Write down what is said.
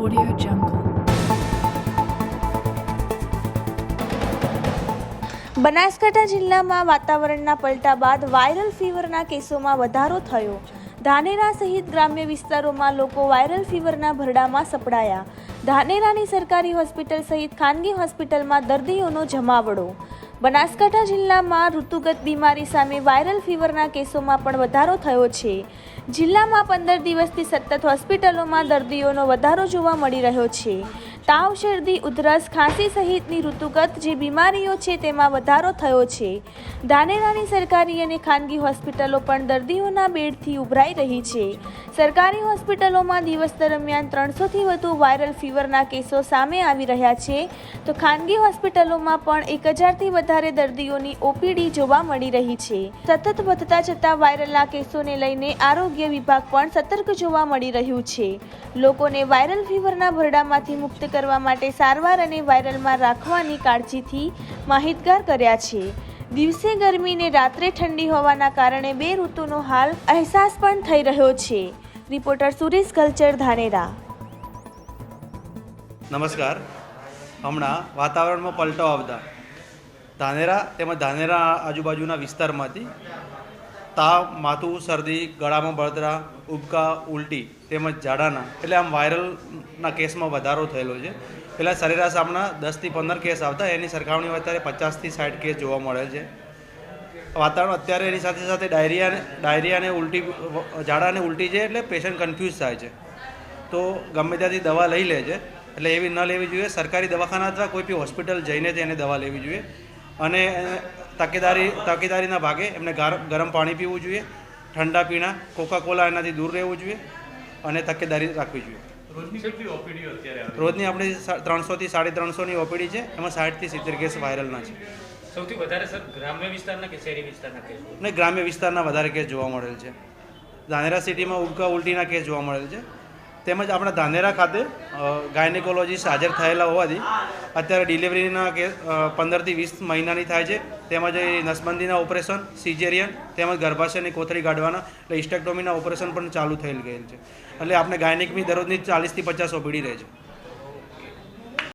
Audio Jungle. Banaskantha જિલ્લામાં વાતાવરણના પલટા બાદ વાયરલ ફીવરના કેસોમાં વધારો થયો. ધાનેરા સહિત ગ્રામ્ય વિસ્તારોમાં લોકો વાયરલ ફીવરના ભરડામાં સપડાયા. ધાનેરાની સરકારી હોસ્પિટલ સહિત ખાનગી હોસ્પિટલમાં દર્દીઓનો જમાવડો. બનાસકાંઠા જિલ્લામાં ઋતુગત બીમારી સામે વાયરલ ફીવરના કેસોમાં પણ વધારો થયો છે. જિલ્લામાં 15 દિવસથી સતત હોસ્પિટલોમાં દર્દીઓનો વધારો જોવા મળી રહ્યો છે. તાવ, શરદી, ઉધરસ, ખાંસી સહિતની ઋતુગત જે બીમારીઓ છે તેમાં વધારો થયો છે. ધાનેરાની સરકારી અને ખાનગી હોસ્પિટલો પણ દર્દીઓના બેડથી ઉભરાઈ રહી છે. સરકારી હોસ્પિટલોમાં દિવસ દરમિયાન 300થી વધુ વાયરલ ફીવરના કેસો સામે આવી રહ્યા છે, તો ખાનગી હોસ્પિટલોમાં પણ 1000થી વધારે દર્દીઓની ઓપીડી જોવા મળી રહી છે. સતત વધતા જતા વાયરલના કેસોને લઈને આરોગ્ય વિભાગ પણ સતર્ક જોવા મળી રહ્યું છે. લોકોને વાયરલ ફીવરના ભરડામાંથી મુક્ત કરવા માટે સારવાર અને વાયરલમાં રાખવાની કાળજીથી માહિતગાર કર્યા છે. દિવસે ગરમી ને રાત્રે ઠંડી હોવાના કારણે બે ઋતુનો હાલ અહેસાસ પણ થઈ રહ્યો છે. રિપોર્ટર સુરેશ ગલચર, ધાનેરા. નમસ્કાર. હમણાં વાતાવરણમાં પલટો આવતા ધાનેરા તેમજ ધાનેરા આજુબાજુના વિસ્તારમાંથી તાવ, માથું, શરદી, ગળામાં બળતરા, ઉબકા, ઉલટી તેમજ ઝાડાના એટલે આમ વાયરલના કેસમાં વધારો થયેલો છે. પહેલાં સરેરાશ આપણા 10થી 15 કેસ આવતા, એની સરખામણીમાં અત્યારે 50થી 60 કેસ જોવા મળે છે. વાતાવરણ અત્યારે એની સાથે સાથે ડાયરિયા અને ઉલટી, ઝાડા અને ઉલટી છે એટલે પેશન્ટ કન્ફ્યુઝ થાય છે, તો ગમે ત્યાંથી દવા લઈ લે છે. એટલે એવી ન લેવી જોઈએ. સરકારી દવાખાના અથવા કોઈ બી હોસ્પિટલ જઈને તેને દવા લેવી જોઈએ અને તકેદારીના ભાગે એમને ગરમ પાણી પીવું જોઈએ, ઠંડા પીણા, કોકા-કોલા એનાથી દૂર રહેવું જોઈએ અને તકેદારી રાખવી જોઈએ. રોજની આપણી 300થી 350ની ઓપીડી છે, એમાં 60થી 70 કેસ વાયરલના છે. સૌથી વધારે સર ગ્રામ્ય વિસ્તારના કે શહેરી વિસ્તારના કેસ? ને ગ્રામ્ય વિસ્તારના વધારે કેસ જોવા મળેલ છે. ધાનેરા સિટીમાં ઉબકા ઉલટીના કેસ જોવા મળેલ છે. તેમજ આપણા ધાનેરા ખાતે ગાયનેકોલોજીસ્ટ હાજર થયેલા હોવાથી અત્યારે ડિલિવરીના કેસ 15થી 20 મહિનાની થાય છે. તેમજ નસબંધીના ઓપરેશન, સિઝેરિયન તેમજ ગર્ભાશયની કોથળી કાઢવાના એટલે ઇસ્ટેક્ટોમીના ઓપરેશન પણ ચાલુ થયેલ ગયેલ છે. એટલે આપણે ગાયનિકની દરરોજની 40થી 50 ઓપીડી રહે છે.